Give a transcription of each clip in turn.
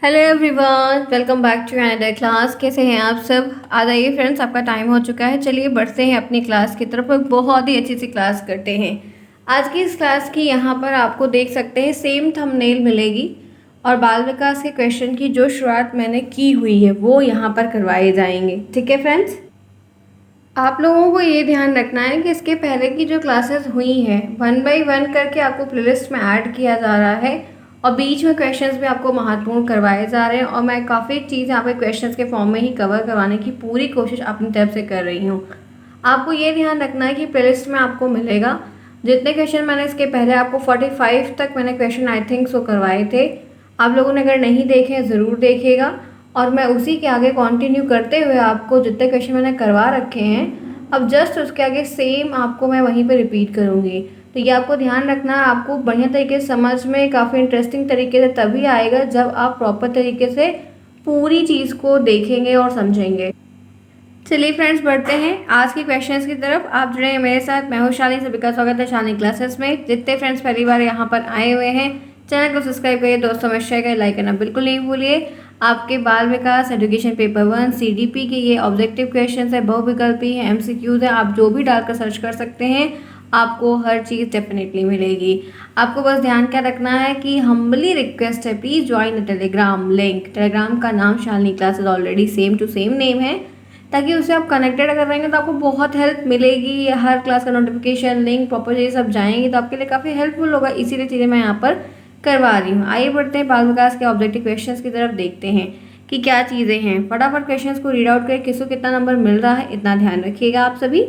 Hello everyone, welcome back to another class. कैसे हैं आप सब? आ जाइए फ्रेंड्स, आपका टाइम हो चुका है। चलिए बढ़ते हैं अपनी क्लास की तरफ। एक बहुत ही अच्छी सी क्लास करते हैं। आज की इस क्लास की यहाँ पर आपको देख सकते हैं सेम थंबनेल मिलेगी और बाल विकास के क्वेश्चन की जो शुरुआत मैंने की हुई है वो यहाँ पर करवाए जाएंगे। ठीक है फ्रेंड्स, आप लोगों को ये ध्यान रखना है कि इसके पहले की जो क्लासेस हुई हैं 1 बाय 1 करके आपको प्लेलिस्ट में ऐड किया जा रहा है और बीच में क्वेश्चंस भी आपको महत्वपूर्ण करवाए जा रहे हैं और मैं काफ़ी चीज़ यहाँ पे क्वेश्चंस के फॉर्म में ही कवर करवाने की पूरी कोशिश अपनी तरफ से कर रही हूँ। आपको ये ध्यान रखना है कि प्लेलिस्ट में आपको मिलेगा जितने क्वेश्चन मैंने इसके पहले आपको 45 तक मैंने क्वेश्चन आई थिंक सो करवाए थे। आप लोगों ने अगर नहीं देखे ज़रूर देखेगा और मैं उसी के आगे कंटिन्यू करते हुए आपको जितने क्वेश्चन मैंने करवा रखे हैं अब जस्ट उसके आगे सेम आपको मैं वहीं पे रिपीट करूँगी। तो ये आपको ध्यान रखना है। आपको बढ़िया तरीके से समझ में काफ़ी इंटरेस्टिंग तरीके से तभी आएगा जब आप प्रॉपर तरीके से पूरी चीज़ को देखेंगे और समझेंगे। चलिए फ्रेंड्स, बढ़ते हैं आज के क्वेश्चंस की तरफ। आप जुड़े हैं मेरे साथ। मैं हूँ शालिनी, सभी का स्वागत है शालिनी क्लासेस में। जितने फ्रेंड्स पहली बार यहाँ पर आए हुए हैं चैनल को सब्सक्राइब करिए, दोस्तों में शेयर करिए, लाइक करना बिल्कुल नहीं भूलिए। आपके बाल विकास एजुकेशन पेपर 1 CDP के ये ऑब्जेक्टिव क्वेश्चन है, बहुविकल्पी है, MCQs है। आप जो भी डालकर सर्च कर सकते हैं, आपको हर चीज़ डेफिनेटली मिलेगी। आपको बस ध्यान क्या रखना है कि हम्बली रिक्वेस्ट है, please join the Telegram link. Telegram का नाम Shalini classes already same to same name है, ताकि उससे आप कनेक्टेड अगर रहेंगे तो आपको बहुत हेल्प मिलेगी। हर क्लास का नोटिफिकेशन लिंक प्रॉपर ये सब जाएंगी तो आपके लिए काफ़ी हेल्पफुल होगा। इसीलिए चीज़ें मैं यहाँ पर करवा रही हूँ। आइए बढ़ते हैं बाल विकास के ऑब्जेक्टिव क्वेश्चंस की तरफ, देखते हैं कि क्या चीज़ें हैं। फटाफट क्वेश्चंस को रीड आउट करें, किसको कितना नंबर मिल रहा है इतना ध्यान रखिएगा आप सभी।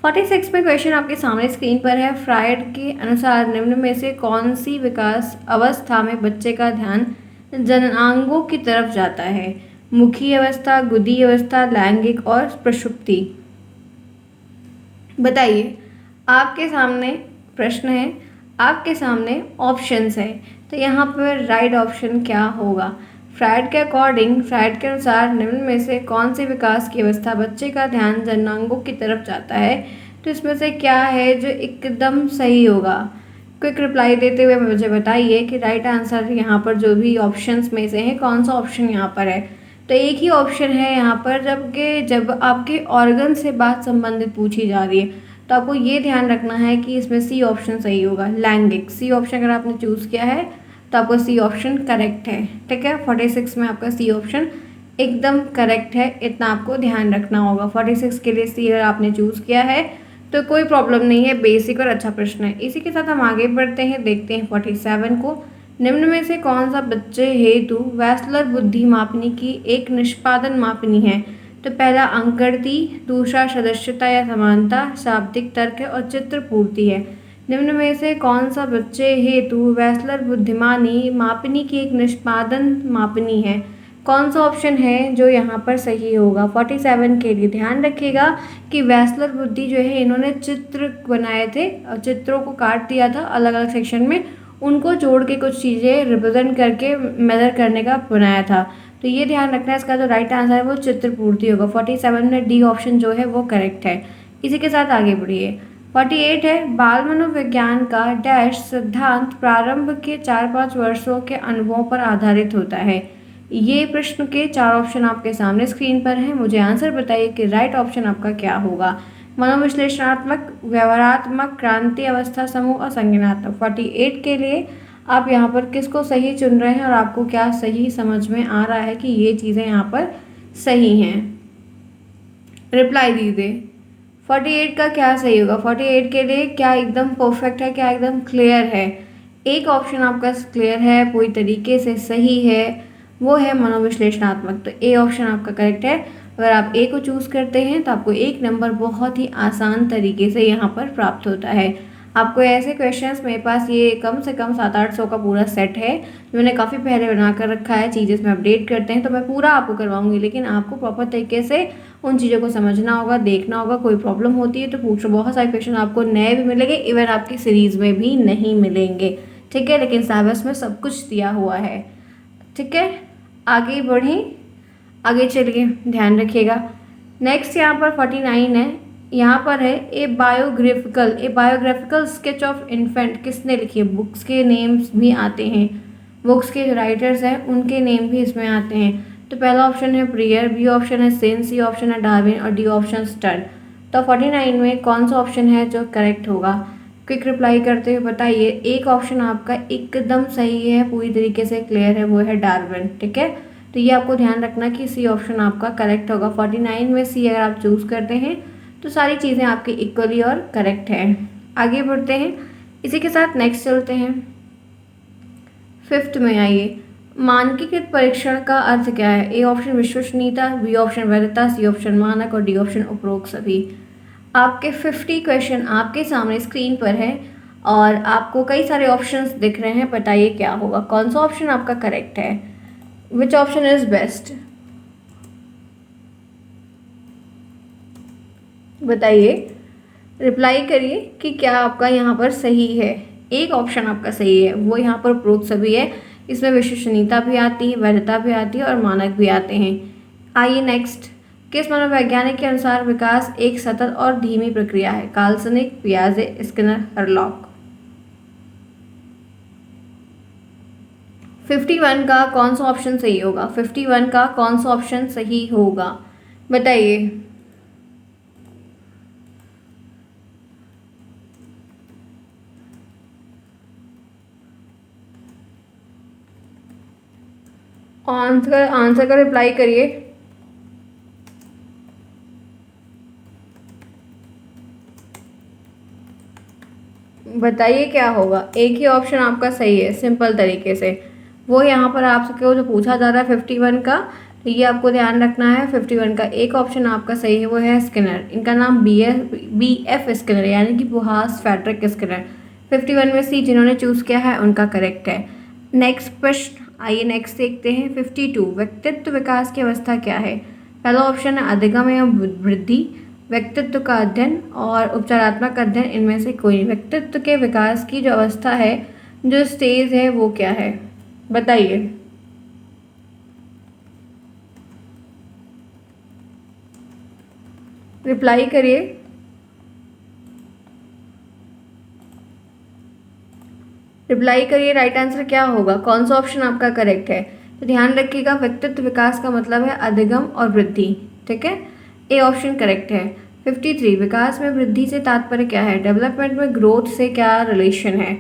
46 में क्वेश्चन आपके सामने स्क्रीन पर है। फ्रायड के अनुसार निम्न में से कौन सी विकास अवस्था में बच्चे का ध्यान जनांगों की तरफ जाता है? मुखी अवस्था, गुदी अवस्था, लैंगिक और प्रसुप्ति। बताइए, आपके सामने प्रश्न है, आपके सामने ऑप्शंस है, तो यहाँ पर राइट ऑप्शन क्या होगा? फ्रायड के अकॉर्डिंग, फ्रायड के अनुसार निम्न में से कौन सी विकास की अवस्था बच्चे का ध्यान जनांगों की तरफ जाता है? तो इसमें से क्या है जो एकदम सही होगा? क्विक रिप्लाई देते हुए मुझे बताइए कि राइट आंसर यहाँ पर जो भी ऑप्शंस में से है कौन सा ऑप्शन यहाँ पर है। तो एक ही ऑप्शन है यहाँ पर, जब आपके ऑर्गन से बात संबंधित पूछी जा रही है तो आपको ये ध्यान रखना है कि इसमें सी ऑप्शन सही होगा, लैंगिक। सी ऑप्शन अगर आपने चूज़ किया है तो आपको सी ऑप्शन करेक्ट है। ठीक है, 46 में आपका सी ऑप्शन एकदम करेक्ट है, इतना आपको ध्यान रखना होगा। 46 के लिए सी अगर आपने चूज़ किया है तो कोई प्रॉब्लम नहीं है, बेसिक और अच्छा प्रश्न है। इसी के साथ हम आगे बढ़ते हैं, देखते हैं 47 को। निम्न में से कौन सा बच्चे हेतु वैस्लर बुद्धि मापनी की एक निष्पादन मापनी है? तो पहला अंकगणिती, दूसरा सदस्यता या समानता, शाब्दिक तर्क और चित्र पूर्ति है। निम्न में से कौन सा बच्चे हेतु वैस्लर बुद्धिमानी मापनी की एक निष्पादन मापनी है? कौन सा ऑप्शन है जो यहाँ पर सही होगा? 47 के लिए ध्यान रखिएगा कि वैस्लर बुद्धि जो है इन्होंने चित्र बनाए थे और चित्रों को काट दिया था अलग अलग सेक्शन में, उनको जोड़ के कुछ चीज़ें रिप्रेजेंट करके मेजर करने का बनाया था। तो ये ध्यान रखना है, इसका जो राइट आंसर है वो चित्र पूर्ति होगा। 47 में डी ऑप्शन जो है वो करेक्ट है। इसी के साथ आगे बढ़िए। 48 है, बाल मनोविज्ञान का डैश सिद्धांत प्रारंभ के 4-5 वर्षों के अनुभवों पर आधारित होता है। ये प्रश्न के 4 ऑप्शन आपके सामने स्क्रीन पर हैं। मुझे आंसर बताइए कि राइट ऑप्शन आपका क्या होगा। मनोविश्लेषणात्मक, व्यवहारात्मक, क्रांति अवस्था समूह और संज्ञानात्मक। 48 के लिए आप यहाँ पर किसको सही चुन रहे हैं और आपको क्या सही समझ में आ रहा है कि ये चीज़ें यहाँ पर सही हैं? रिप्लाई दीजिए। 48 का क्या सही होगा? 48 के लिए क्या एकदम परफेक्ट है, क्या एकदम क्लियर है? एक ऑप्शन आपका क्लियर है, पूरी तरीके से सही है, वो है मनोविश्लेषणात्मक। तो ए ऑप्शन आपका करेक्ट है। अगर आप ए को चूज़ करते हैं तो आपको 1 नंबर बहुत ही आसान तरीके से यहाँ पर प्राप्त होता है। आपको ऐसे क्वेश्चंस मेरे पास ये कम से कम 700-800 का पूरा सेट है जो मैंने काफ़ी पहले बना कर रखा है। चीज़ें इसमें अपडेट करते हैं तो मैं पूरा आपको करवाऊंगी, लेकिन आपको प्रॉपर तरीके से उन चीज़ों को समझना होगा, देखना होगा। कोई प्रॉब्लम होती है तो पूछो। बहुत सारे क्वेश्चन आपको नए भी मिलेंगे, इवन आपकी सीरीज़ में भी नहीं मिलेंगे। ठीक है, लेकिन सिलेबस में सब कुछ दिया हुआ है। ठीक है, आगे बढ़ें, आगे चलिए, ध्यान रखिएगा। नेक्स्ट यहाँ पर 49 है। यहाँ पर है ए बायोग्राफिकल स्केच ऑफ इन्फेंट। किसने लिखी है? बुक्स के नेम्स भी आते हैं। बुक्स के जो राइटर्स हैं उनके नेम भी इसमें आते हैं। तो पहला ऑप्शन है प्रियर, बी ऑप्शन है सेन, सी ऑप्शन है डार्विन और डी ऑप्शन स्टर्न। तो 49 में कौन सा ऑप्शन है जो करेक्ट होगा? क्विक रिप्लाई करते हुए बताइए। एक ऑप्शन आपका एकदम सही है, पूरी तरीके से क्लियर है, वो है डार्विन। ठीक है, तो ये आपको ध्यान रखना कि सी ऑप्शन आपका करेक्ट होगा। 49 में सी अगर आप चूज़ करते हैं तो सारी चीज़ें आपकी इक्वली और करेक्ट है। आगे बढ़ते हैं, इसी के साथ नेक्स्ट चलते हैं। 5th में आइए, मानकीकृत परीक्षण का अर्थ क्या है? ए ऑप्शन विश्वसनीयता, बी ऑप्शन वैधता, सी ऑप्शन मानक और डी ऑप्शन उपरोक्त सभी। आपके 50 क्वेश्चन आपके सामने स्क्रीन पर है और आपको कई सारे ऑप्शंस दिख रहे हैं। बताइए क्या होगा, कौन सा ऑप्शन आपका करेक्ट है? विच ऑप्शन इज बेस्ट? बताइए, रिप्लाई करिए कि क्या आपका यहाँ पर सही है। एक ऑप्शन आपका सही है, वो यहाँ पर उपरोक्त सभी है। इसमें विश्वसनीयता भी आती है, वैधता भी आती है और मानक भी आते हैं। आइए नेक्स्ट, किस मनोवैज्ञानिक के अनुसार विकास एक सतत और धीमी प्रक्रिया है? काल्सनिक, पियाजे, स्किनर, हरलॉक। 51 का कौन सा ऑप्शन सही होगा? 51 का कौन सा ऑप्शन सही होगा, बताइए। आंसर का रिप्लाई करिए। बताइए क्या होगा। एक ही ऑप्शन आपका सही है सिंपल तरीके से, वो यहाँ पर आपसे जो पूछा जा रहा है 51 का, तो ये आपको ध्यान रखना है। 51 का एक ऑप्शन आपका सही है, वो है स्किनर। इनका नाम BF स्किनर यानी कि बुहास फ्रेडरिक स्किनर। 51 में सी जिन्होंने चूज़ किया है उनका करेक्ट है। नेक्स्ट प्रश्न, आइए नेक्स्ट देखते हैं। 52, व्यक्तित्व विकास की अवस्था क्या है? पहला ऑप्शन है अधिगम एवं वृद्धि, व्यक्तित्व का अध्ययन और उपचारात्मक अध्ययन। इनमें से कोई। व्यक्तित्व के विकास की जो अवस्था है, जो स्टेज है, वो क्या है? बताइए। रिप्लाई करिए। रिप्लाई करिए, राइट आंसर क्या होगा, कौन सा ऑप्शन आपका करेक्ट है? तो ध्यान रखिएगा, व्यक्तित्व विकास का मतलब है अधिगम और वृद्धि। ठीक है, ए ऑप्शन करेक्ट है। 53, विकास में वृद्धि से तात्पर्य क्या है? डेवलपमेंट में ग्रोथ से क्या रिलेशन है?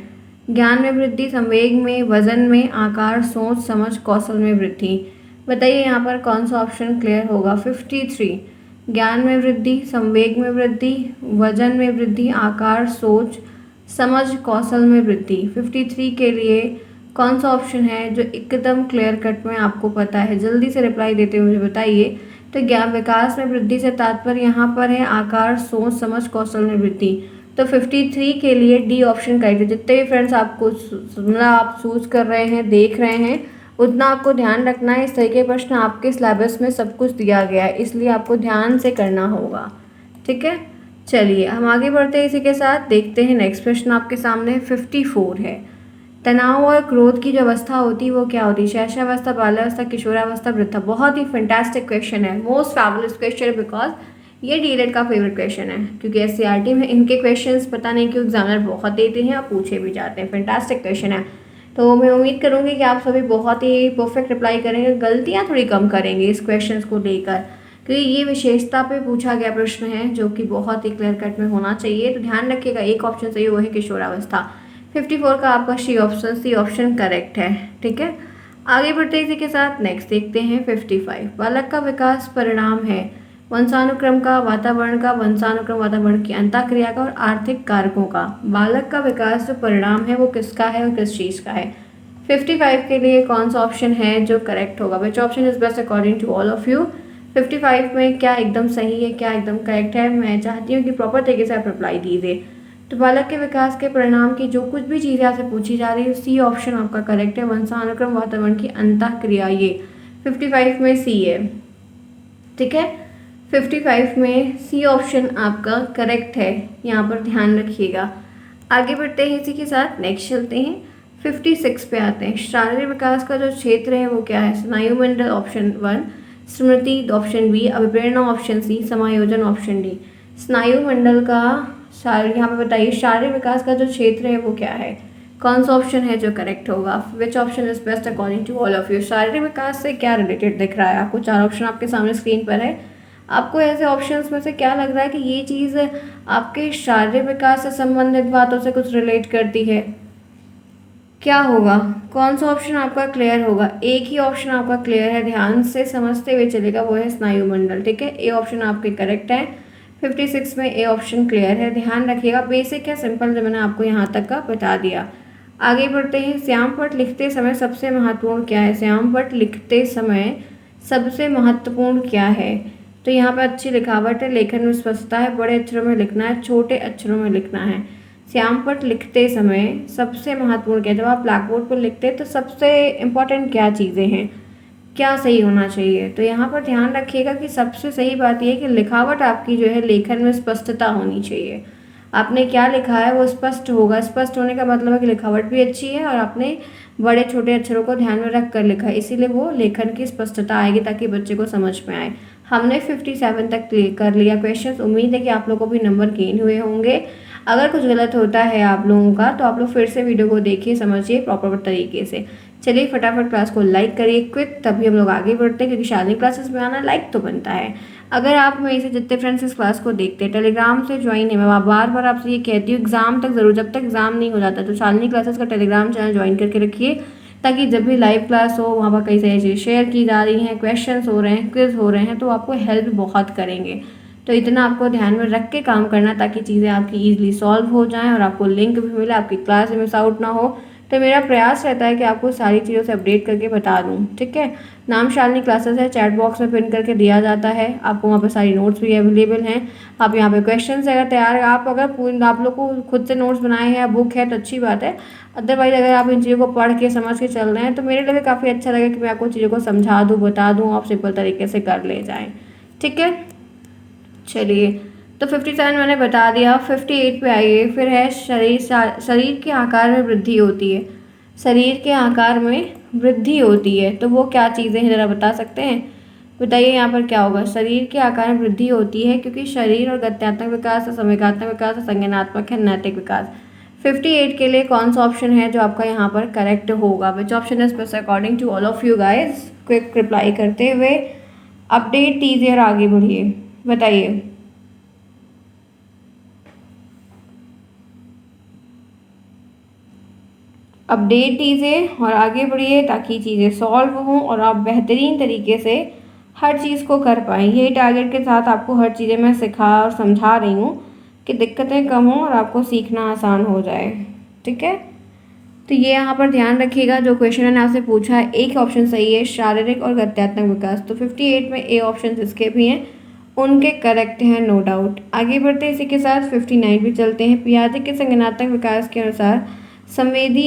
ज्ञान में वृद्धि, संवेग में, वजन में, आकार, सोच, समझ, कौशल में वृद्धि। बताइए यहाँ पर कौन सा ऑप्शन क्लियर होगा। 53, ज्ञान में वृद्धि, संवेग में वृद्धि, वजन में वृद्धि, आकार, सोच, समझ, कौशल में वृद्धि। 53 के लिए कौन सा ऑप्शन है जो एकदम क्लियर कट में आपको पता है? जल्दी से रिप्लाई देते हुए मुझे बताइए। तो ज्ञान विकास में वृद्धि से तात्पर्य यहाँ पर है आकार, सोच, समझ, कौशल में वृद्धि। तो 53 के लिए डी ऑप्शन करेक्ट है। जितने भी फ्रेंड्स आपको मतलब आप चूज कर रहे हैं, देख रहे हैं, उतना आपको ध्यान रखना है। इस तरह के प्रश्न आपके सिलेबस में सब कुछ दिया गया है, इसलिए आपको ध्यान से करना होगा। ठीक है, चलिए हम आगे बढ़ते हैं। इसी के साथ देखते हैं नेक्स्ट प्रश्न आपके सामने। 54 है, तनाव और क्रोध की जो अवस्था होती है वो क्या होती है? शैशवावस्था, बाल्यावस्था, किशोरावस्था, वृद्धा। बहुत ही फैंटास्टिक क्वेश्चन है, मोस्ट फैबुलस क्वेश्चन है, बिकॉज ये डीएलएड का फेवरेट क्वेश्चन है, क्योंकि एससीईआरटी में इनके क्वेश्चंस पता नहीं क्यों एग्जामिनर बहुत देते हैं और पूछे भी जाते हैं। फैंटास्टिक क्वेश्चन है, तो मैं उम्मीद करूँगी कि आप सभी बहुत ही परफेक्ट रिप्लाई करेंगे, गलतियाँ थोड़ी कम करेंगे इस क्वेश्चन को लेकर, क्योंकि ये विशेषता पे पूछा गया प्रश्न है जो कि बहुत ही क्लियर कट में होना चाहिए। तो ध्यान रखिएगा, एक ऑप्शन सही वो है किशोरावस्था। 54 का आपका सी ऑप्शन करेक्ट है। ठीक है, आगे बढ़ते इसी के साथ नेक्स्ट देखते हैं। 55, बालक का विकास परिणाम है वंशानुक्रम का, वातावरण का, वंशानुक्रम वातावरण की अंतःक्रिया का और आर्थिक कारकों का। बालक का विकास जो परिणाम है वो किसका है और किस चीज़ का है? 55 के लिए कौन सा ऑप्शन है जो करेक्ट होगा? Which option is best according to all of you? 55 में क्या एकदम सही है, क्या एकदम करेक्ट है? मैं चाहती हूँ कि प्रॉपर तरीके से आप रिप्लाई दीजिए। तो बालक के विकास के परिणाम की जो कुछ भी चीज़ें आपसे पूछी जा रही है, सी ऑप्शन आपका करेक्ट है। वंशानुक्रम वातावरण की अंतःक्रिया, ये 55 में सी है। ठीक है, 55 में सी ऑप्शन आपका करेक्ट है, यहाँ पर ध्यान रखिएगा। आगे बढ़ते हैं इसी के साथ नेक्स्ट चलते हैं। 56 पे आते हैं। शारीरिक विकास का जो क्षेत्र है वो क्या है? स्नायुमंडल ऑप्शन 1, स्मृति ऑप्शन बी, अभिप्रेरणा ऑप्शन सी, समायोजन ऑप्शन डी। स्नायुमंडल का यहाँ पे बताइए शारीरिक विकास का जो क्षेत्र है वो क्या है? कौन सा ऑप्शन है जो करेक्ट होगा? Which option is best according to all of you? शारीरिक विकास से क्या रिलेटेड दिख रहा है आपको? 4 ऑप्शन आपके सामने स्क्रीन पर है। आपको ऐसे ऑप्शंस में से क्या लग रहा है कि ये चीज़ आपके शारीरिक विकास से संबंधित बातों से कुछ रिलेट करती है? क्या होगा? कौन सा ऑप्शन आपका क्लियर होगा? एक ही ऑप्शन आपका क्लियर है, ध्यान से समझते हुए चलेगा, वो है स्नायु मंडल। ठीक है, ए ऑप्शन आपके करेक्ट है। 56 में ए ऑप्शन क्लियर है। ध्यान रखिएगा, बेसिक है, सिंपल, जो मैंने आपको यहाँ तक का बता दिया। आगे बढ़ते हैं। श्यामपट्ट लिखते समय सबसे महत्वपूर्ण क्या है? श्यामपट्ट लिखते समय सबसे महत्वपूर्ण क्या है? तो यहाँ पर अच्छी लिखावट है, लेखन में स्पष्टता है, बड़े अक्षरों में लिखना है, छोटे अक्षरों में लिखना है। श्यामपट्ट लिखते समय सबसे महत्वपूर्ण क्या है? जब आप ब्लैक बोर्ड पर लिखते हैं तो सबसे इम्पोर्टेंट क्या चीज़ें हैं, क्या सही होना चाहिए? तो यहाँ पर ध्यान रखिएगा कि सबसे सही बात यह है कि लिखावट आपकी जो है, लेखन में स्पष्टता होनी चाहिए। आपने क्या लिखा है वो स्पष्ट होगा। स्पष्ट होने का मतलब है कि लिखावट भी अच्छी है और आपने बड़े छोटे अक्षरों को ध्यान में रख कर लिखा है, इसीलिए वो लेखन की स्पष्टता आएगी ताकि बच्चे को समझ में आए। हमने 57 तक कर लिया क्वेश्चन। उम्मीद है कि आप लोगों को भी नंबर गेन हुए होंगे। अगर कुछ गलत होता है आप लोगों का तो आप लोग फिर से वीडियो को देखिए, समझिए प्रॉपर तरीके से। चलिए फटाफट क्लास को लाइक करिए क्विक, तभी हम लोग आगे बढ़ते हैं, क्योंकि शालिनी क्लासेस में आना लाइक तो बनता है। अगर आप में से जितने फ्रेंड्स इस क्लास को देखते हैं टेलीग्राम से ज्वाइन है, मैं बार बार आपसे ये कहती हूँ एग्जाम तक ज़रूर, जब तक एग्जाम नहीं हो जाता तो शालिनी क्लासेस का टेलीग्राम चैनल ज्वाइन करके रखिए, ताकि जब भी लाइव क्लास हो वहाँ पर कई सारी चीज़ें शेयर की जा रही हैं, क्वेश्चंस हो रहे हैं, क्विज हो रहे हैं, तो आपको हेल्प बहुत करेंगे। तो इतना आपको ध्यान में रख के काम करना, ताकि चीज़ें आपकी ईजिली सॉल्व हो जाएं और आपको लिंक भी मिले, आपकी क्लास मिस आउट ना हो। तो मेरा प्रयास रहता है कि आपको सारी चीज़ों से अपडेट करके बता दूं। ठीक है, नाम शालिनी क्लासेस है, चैट बॉक्स में पिन करके दिया जाता है आपको, वहाँ पे सारी नोट्स भी अवेलेबल हैं। आप यहाँ पे क्वेश्चन अगर तैयार है, आप लोग को खुद से नोट्स बनाए हैं या बुक है तो अच्छी बात है। अदरवाइज अगर आप इन चीज़ों को पढ़ के समझ के चल रहे हैं तो मेरे लिए भी काफ़ी अच्छा लगे कि मैं आपको चीज़ों को समझा दूँ, बता दूँ, आप सिंपल तरीके से कर ले जाएँ। ठीक है, चलिए तो 57 मैंने बता दिया। 58 पे आइए। फिर है शरीर के आकार में वृद्धि होती है। शरीर के आकार में वृद्धि होती है तो वो क्या चीज़ें हैं, ज़रा बता सकते हैं? बताइए यहाँ पर क्या होगा? शरीर के आकार में वृद्धि होती है क्योंकि शरीर और गत्यात्मक विकास और संवेगात्मक विकास और संज्ञानात्मक है, नैतिक विकास। 58 के लिए कौन सा ऑप्शन है जो आपका यहाँ पर करेक्ट होगा? Which option is best according to all of you guys? Quick reply करते हुए अपडेट दीजिए और आगे बढ़िए, बताइए। अपडेट दीजिए और आगे बढ़िए ताकि चीज़ें सॉल्व हों और आप बेहतरीन तरीके से हर चीज़ को कर पाएँ। यही टारगेट के साथ आपको हर चीज़ें मैं सिखा और समझा रही हूँ कि दिक्कतें कम हों और आपको सीखना आसान हो जाए। ठीक है, तो ये यहाँ पर ध्यान रखिएगा, जो क्वेश्चन मैंने आपसे पूछा है एक ऑप्शन सही है, शारीरिक और गत्यात्मक विकास। तो 58 में ए ऑप्शन जिसके भी हैं उनके करेक्ट हैं, नो डाउट। आगे बढ़ते हैं, इसी के साथ 59 भी चलते हैं। पियाजे के संज्ञानात्मक विकास के अनुसार संवेदी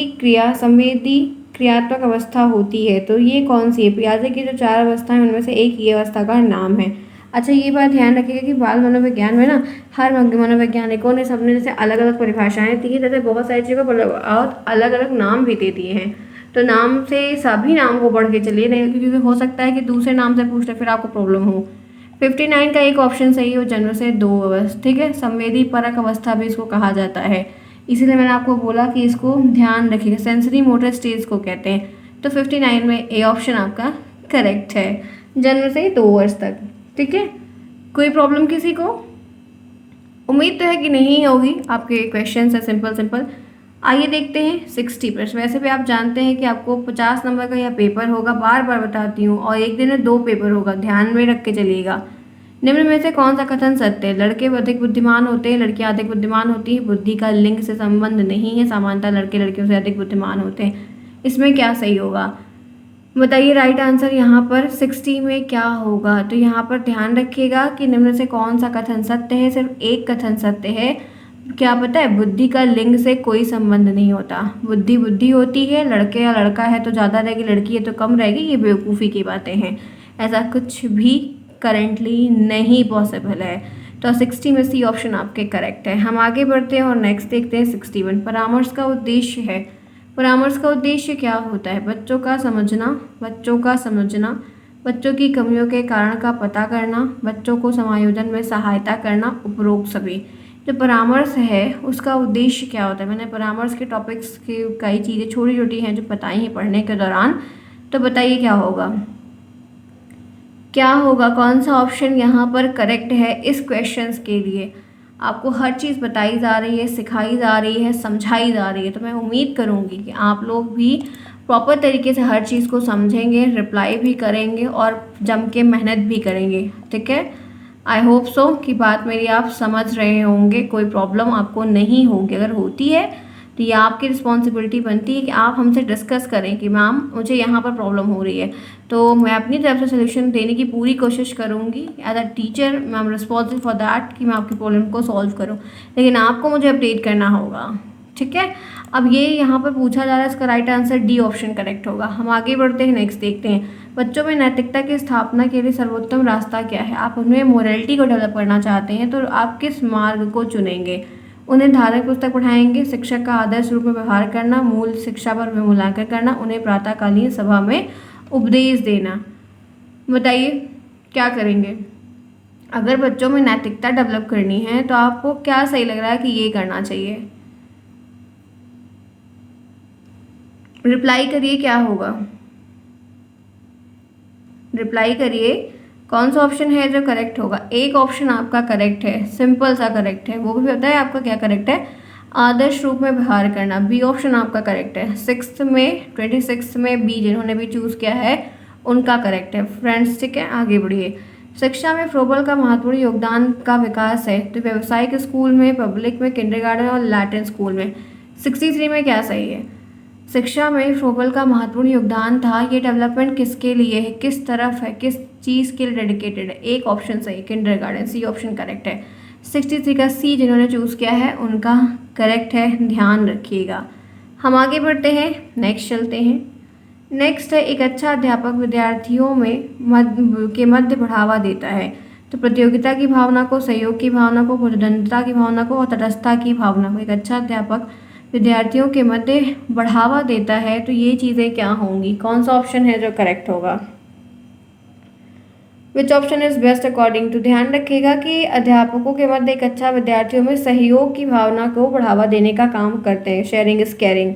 क्रियात्मक अवस्था होती है, तो ये कौन सी है? पियाजे की जो 4 अवस्थाएं उनमें से एक ये अवस्था का नाम है। अच्छा, ये बात ध्यान रखिएगा कि बाल मनोविज्ञान में ना हर मनोवैज्ञानिकों ने सबने जैसे अलग अलग परिभाषाएं दी हैं, जैसे बहुत सारी चीज़ों को अलग अलग नाम भी दे दिए हैं। तो नाम से सभी नाम को बढ़ के चलिए, नहीं क्योंकि हो सकता है कि दूसरे नाम से पूछते फिर आपको प्रॉब्लम हो। 59 का एक ऑप्शन सही हो, जन्म से 2 अवस्था। ठीक है, संवेदी परक अवस्था भी इसको कहा जाता है, इसीलिए मैंने आपको बोला कि इसको ध्यान रखिएगा, सेंसरी मोटर स्टेज को कहते हैं। तो 59 में ए ऑप्शन आपका करेक्ट है, जन्म से 2 वर्ष तक। ठीक है, कोई प्रॉब्लम किसी को? उम्मीद तो है कि नहीं होगी, आपके क्वेश्चन है सिंपल। आइए देखते हैं 60 प्रश्न। वैसे भी आप जानते हैं कि आपको 50 नंबर का यह पेपर होगा, बार बार बताती हूँ, और एक दिन में 2 पेपर होगा, ध्यान में रख के चलिएगा। निम्न में से कौन सा कथन सत्य है? लड़के अधिक बुद्धिमान होते हैं, लड़कियां अधिक बुद्धिमान होती हैं। बुद्धि का लिंग से संबंध नहीं है, सामान्यतः लड़के लड़कियों से अधिक बुद्धिमान होते हैं। इसमें क्या सही होगा बताइए? राइट आंसर यहाँ पर 60 में क्या होगा? तो यहाँ पर ध्यान रखिएगा कि निम्न से कौन सा कथन सत्य है। सिर्फ एक कथन सत्य है, क्या पता है? बुद्धि का लिंग से कोई संबंध नहीं होता। बुद्धि होती है, लड़के या लड़का है तो ज़्यादा रहेगी, लड़की है तो कम रहेगी, ये बेवकूफ़ी की बातें हैं। ऐसा कुछ भी करेंटली नहीं पॉसिबल है। तो 60 में सी ऑप्शन आपके करेक्ट है। हम आगे बढ़ते हैं और नेक्स्ट देखते हैं 61। परामर्श का उद्देश्य है। परामर्श का उद्देश्य क्या होता है? बच्चों का समझना, बच्चों की कमियों के कारण का पता करना, बच्चों को समायोजन में सहायता करना, उपरोक्त सभी। जो परामर्श है उसका उद्देश्य क्या होता है। मैंने परामर्श के टॉपिक्स की कई चीज़ें छोटी छोटी हैं जो बताई हैं पढ़ने के दौरान, तो बताइए क्या होगा, क्या होगा, कौन सा ऑप्शन यहाँ पर करेक्ट है इस क्वेश्चंस के लिए। आपको हर चीज़ बताई जा रही है, सिखाई जा रही है, समझाई जा रही है, तो मैं उम्मीद करूँगी कि आप लोग भी प्रॉपर तरीके से हर चीज़ को समझेंगे, रिप्लाई भी करेंगे और जम के मेहनत भी करेंगे। ठीक है, आई होप सो कि बात मेरी आप समझ रहे होंगे, कोई प्रॉब्लम आपको नहीं होगी। अगर होती है तो ये आपकी रिस्पॉन्सिबिलिटी बनती है कि आप हमसे डिस्कस करें कि मैम मुझे यहाँ पर प्रॉब्लम हो रही है, तो मैं अपनी तरफ से सोल्यूशन देने की पूरी कोशिश करूँगी। एज अ टीचर मैं एम रिस्पॉन्सिबल फॉर दैट कि मैं आपकी प्रॉब्लम को सॉल्व करूँ, लेकिन आपको मुझे अपडेट करना होगा। ठीक है, अब ये यहाँ पर पूछा जा रहा है, इसका right answer D option correct होगा। हम आगे बढ़ते हैं, नेक्स्ट देखते हैं। बच्चों में नैतिकता की स्थापना के लिए सर्वोत्तम रास्ता क्या है। आप उनमें मोरलिटी को डेवलप करना चाहते हैं तो आप किस मार्ग को चुनेंगे। उन्हें धार्मिक पुस्तक पढ़ाएंगे, शिक्षक का आदर्श रूप में व्यवहार करना, मूल शिक्षा पर मूल्यांकन करना, उन्हें प्रातःकालीन सभा में उपदेश देना। बताइए क्या करेंगे। अगर बच्चों में नैतिकता डेवलप करनी है तो आपको क्या सही लग रहा है कि ये करना चाहिए। रिप्लाई करिए क्या होगा, रिप्लाई करिए कौन सा ऑप्शन है जो करेक्ट होगा। एक ऑप्शन आपका करेक्ट है, सिंपल सा करेक्ट है, वो भी पता है आपका क्या करेक्ट है, आदर्श रूप में व्यवहार करना। बी ऑप्शन आपका करेक्ट है। 26 में बी जिन्होंने भी चूज़ किया है उनका करेक्ट है फ्रेंड्स। ठीक है, आगे बढ़िए। शिक्षा में फ्रोबल का महत्वपूर्ण योगदान का विकास है तो व्यावसायिक स्कूल में, पब्लिक में, किंडरगार्टन और लैटिन स्कूल में। 63 में क्या सही है। शिक्षा में फ्रोबल का महत्वपूर्ण योगदान था, ये डेवलपमेंट किसके लिए है, किस तरफ है, किस चीज़ के लिए डेडिकेटेड है। एक ऑप्शन सही, किंडरगार्टन, सी ऑप्शन करेक्ट है। 63 का सी जिन्होंने चूज़ किया है उनका करेक्ट है, ध्यान रखिएगा। हम आगे बढ़ते हैं, नेक्स्ट चलते हैं। नेक्स्ट है, एक अच्छा अध्यापक विद्यार्थियों में मध्य बढ़ावा देता है तो प्रतियोगिता की भावना को, सहयोग की भावना को, प्रतिद्वंद्विता की भावना को और तटस्थता की भावना को। एक अच्छा अध्यापक विद्यार्थियों के मध्य बढ़ावा देता है तो ये चीज़ें क्या होंगी, कौन सा ऑप्शन है जो करेक्ट होगा। Which option is best according to. ध्यान रखिएगा कि अध्यापकों के मध्य एक अच्छा विद्यार्थियों में सहयोग की भावना को बढ़ावा देने का काम करते हैं। Sharing is caring.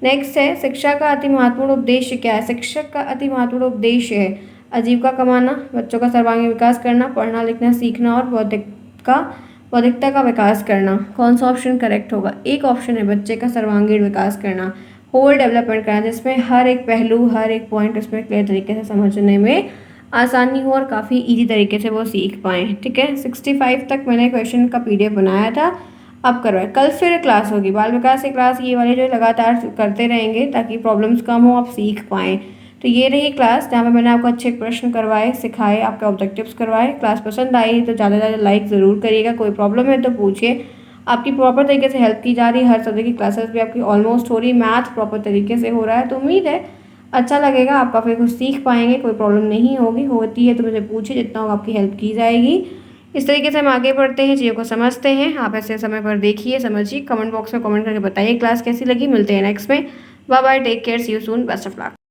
नेक्स्ट है, शिक्षा का अति महत्वपूर्ण उद्देश्य क्या है। शिक्षक का अति महत्वपूर्ण उद्देश्य है आजीविका कमाना, बच्चों का सर्वांगीण विकास करना, पढ़ना लिखना सीखना और बौद्धिकता का विकास करना। कौन सा ऑप्शन करेक्ट होगा। एक ऑप्शन है बच्चे का सर्वांगीण विकास करना, होल डेवलपमेंट करना, जिसमें हर एक पहलू, हर एक पॉइंट उसमें क्लियर तरीके से समझने में आसानी हो और काफ़ी इजी तरीके से वो सीख पाएँ। ठीक है, 65 तक मैंने क्वेश्चन का PDF बनाया था, अब करवाए। कल फिर क्लास होगी बाल विकास की क्लास, ये वाले जो लगातार करते रहेंगे ताकि प्रॉब्लम्स कम हो, आप सीख पाएँ। तो ये रही क्लास जहाँ पे मैंने आपको अच्छे प्रश्न करवाए, सिखाए, आपके ऑब्जेक्टिव्स करवाए। क्लास पसंद आई तो ज़्यादा से ज़्यादा लाइक ज़रूर करिएगा। कोई प्रॉब्लम है तो पूछिए, आपकी प्रॉपर तरीके से हेल्प की जा रही है। हर सब्जेक्ट की क्लासेस भी आपकी ऑलमोस्ट हो रही, मैथ प्रॉपर तरीके से हो रहा है, तो उम्मीद है अच्छा लगेगा, आप काफ़ी कुछ सीख पाएंगे, कोई प्रॉब्लम नहीं होगी। होती है तो मुझे पूछिए, जितना होगा आपकी हेल्प की जाएगी। इस तरीके से हम आगे बढ़ते हैं, चीज़ों को समझते हैं। आप ऐसे समय पर देखिए, समझिए, कमेंट बॉक्स में कमेंट करके बताइए क्लास कैसी लगी। मिलते हैं नेक्स्ट में, bye bye, take care, see you soon, best of luck.